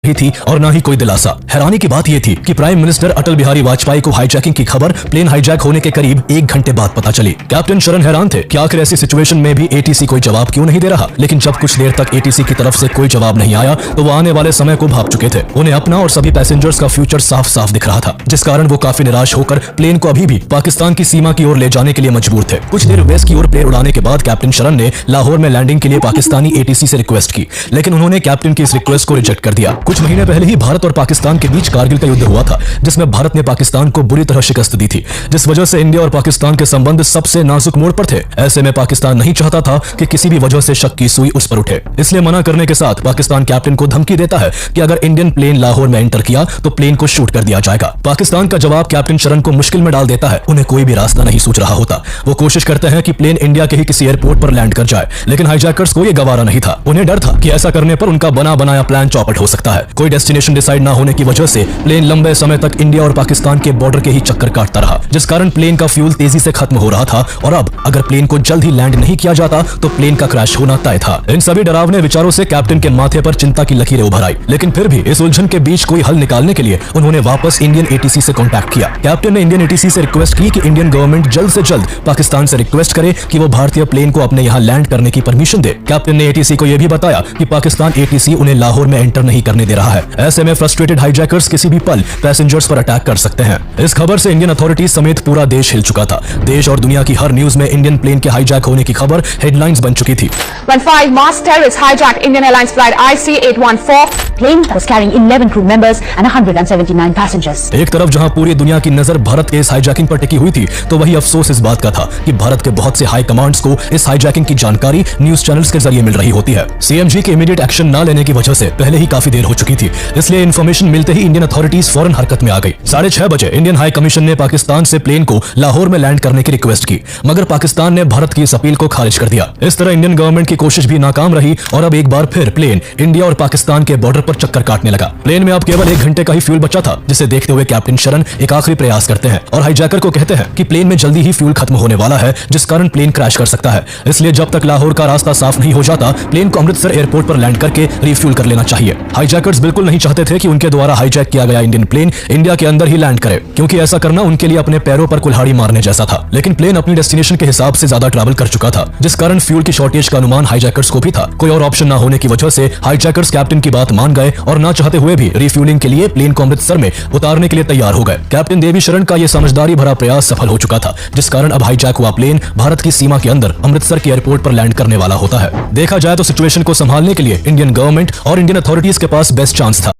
ही थी और न ही कोई दिलासा। हैरानी की बात यह थी कि प्राइम मिनिस्टर अटल बिहारी वाजपेयी को हाईजैकिंग की खबर प्लेन हाईजैक होने के करीब 1 घंटे बाद पता चली। कैप्टन शरण हैरान थे कि आखिर ऐसी सिचुएशन में भी एटीसी कोई जवाब क्यों नहीं दे रहा। लेकिन जब कुछ देर तक एटीसी की तरफ से कोई जवाब नहीं आया तो वो आने वाले समय को भाप चुके थे। उन्हें अपना और सभी पैसेंजर्स का फ्यूचर साफ साफ दिख रहा था, जिस कारण वो काफी निराश होकर प्लेन को अभी भी पाकिस्तान की सीमा की ओर ले जाने के लिए मजबूर थे। कुछ देर वेस्ट की ओर प्लेन उड़ाने के बाद कैप्टन शरण ने लाहौर में लैंडिंग के लिए पाकिस्तानी एटीसी से रिक्वेस्ट की, लेकिन उन्होंने कैप्टन की इस रिक्वेस्ट को रिजेक्ट कर दिया। कुछ महीने पहले ही भारत और पाकिस्तान के बीच कारगिल का युद्ध हुआ था, जिसमें भारत ने पाकिस्तान को बुरी तरह शिकस्त दी थी, जिस वजह से इंडिया और पाकिस्तान के संबंध सबसे नाजुक मोड़ पर थे। ऐसे में पाकिस्तान नहीं चाहता था कि किसी भी वजह से शक की सुई उस पर उठे, इसलिए मना करने के साथ पाकिस्तान कैप्टन को धमकी देता है कि अगर इंडियन प्लेन लाहौर में एंटर किया तो प्लेन को शूट कर दिया जाएगा। पाकिस्तान का जवाब कैप्टन शरण को मुश्किल में डाल देता है। उन्हें कोई भी रास्ता नहीं सूझ रहा होता। वो कोशिश करते हैं कि प्लेन इंडिया के ही किसी एयरपोर्ट पर लैंड कर जाए, लेकिन हाईजैकर्स को यह गवारा नहीं था। उन्हें डर था कि ऐसा करने पर उनका बना बनाया प्लान चौपट हो सकता है। कोई डेस्टिनेशन डिसाइड ना होने की वजह से प्लेन लंबे समय तक इंडिया और पाकिस्तान के बॉर्डर के ही चक्कर काटता रहा, जिस कारण प्लेन का फ्यूल तेजी से खत्म हो रहा था और अब अगर प्लेन को जल्द ही लैंड नहीं किया जाता तो प्लेन का क्रैश होना तय था। इन सभी डरावने विचारों से कैप्टन के माथे पर चिंता की लकीरें उभर आई, लेकिन फिर भी इस उलझन के बीच कोई हल निकालने के लिए उन्होंने वापस इंडियन एटीसी से कॉन्टैक्ट किया। कैप्टन ने इंडियन एटीसी से रिक्वेस्ट की कि इंडियन गवर्नमेंट जल्द से जल्द पाकिस्तान से रिक्वेस्ट करे कि वो भारतीय प्लेन को अपने यहाँ लैंड करने की परमिशन दे। कैप्टन ने एटीसी को यह भी बताया कि पाकिस्तान एटीसी उन्हें लाहौर में एंटर नहीं करने दे रहा है। ऐसे में फ्रस्ट्रेटेड हाईजैकर्स किसी भी पल पैसेंजर्स पर अटैक कर सकते हैं। इस खबर से इंडियन अथॉरिटीज समेत पूरा देश हिल चुका था। देश और दुनिया की हर न्यूज में इंडियन प्लेन के हाईजैक होने की खबर हेडलाइंस बन चुकी थी। When 5 masked terrorists hijacked Indian Airlines flight IC814, plane that was carrying 11 crew members and 179 passengers. एक तरफ जहां पूरी दुनिया की नजर भारत के इस हाईजैकिंग पर टिकी हुई थी, तो वही अफसोस इस बात का था कि भारत के बहुत से हाई कमांड्स को इस हाईजैकिंग की जानकारी न्यूज चैनल्स के जरिए मिल रही होती है। सीएमजी के इमीडिएट एक्शन न लेने की वजह से पहले ही काफी देर हो चुकी थी, इसलिए इन्फॉर्मेशन मिलते ही इंडियन अथॉरिटीज फौरन हरकत में आ गई। 6:30 बजे इंडियन हाई कमीशन ने पाकिस्तान से प्लेन को लाहौर में लैंड करने की रिक्वेस्ट की, मगर पाकिस्तान ने भारत की इस अपील को खारिज कर दिया। इस तरह इंडियन गवर्नमेंट की कोशिश भी नाकाम रही और अब एक बार फिर प्लेन इंडिया और पाकिस्तान के बॉर्डर पर चक्कर काटने लगा। प्लेन में अब केवल 1 घंटे का ही फ्यूल बचा था, जिसे देखते हुए कैप्टन शरण एक आखिरी प्रयास करते हैं और हाईजैकर को कहते हैं कि प्लेन में जल्दी ही फ्यूल खत्म होने वाला है, जिस कारण प्लेन क्रैश कर सकता है। इसलिए जब तक लाहौर का रास्ता साफ नहीं हो जाता, प्लेन को अमृतसर एयरपोर्ट पर लैंड करके रिफ्यूल कर लेना चाहिए। हाईजैकर्स बिल्कुल नहीं चाहते थे कि उनके द्वारा हाईजैक किया गया इंडियन प्लेन इंडिया के अंदर ही लैंड करे, क्योंकि ऐसा करना उनके लिए अपने पैरों पर कुल्हाड़ी मारने जैसा था। लेकिन प्लेन अपनी डेस्टिनेशन के हिसाब से ज्यादा ट्रैवल कर चुका था, जिस कारण फ्यूल की शॉर्टेज का अनुमान हाईजैकर्स को भी था। कोई और ऑप्शन न होने की वजह से हाईजैकर्स कैप्टन की बात मान गए और ना चाहते हुए भी रिफ्यूलिंग के लिए प्लेन को अमृतसर में उतारने के लिए तैयार हो गए। कैप्टन देवी शरण का यह समझदारी भरा प्रयास सफल हो चुका था, जिस कारण अब हाईजैक हुआ प्लेन भारत की सीमा के अंदर अमृतसर के एयरपोर्ट पर लैंड करने वाला होता है। देखा जाए तो सिचुएशन को संभालने के लिए इंडियन गवर्नमेंट और इंडियन अथॉरिटीज के पास बेस्ट चांस था।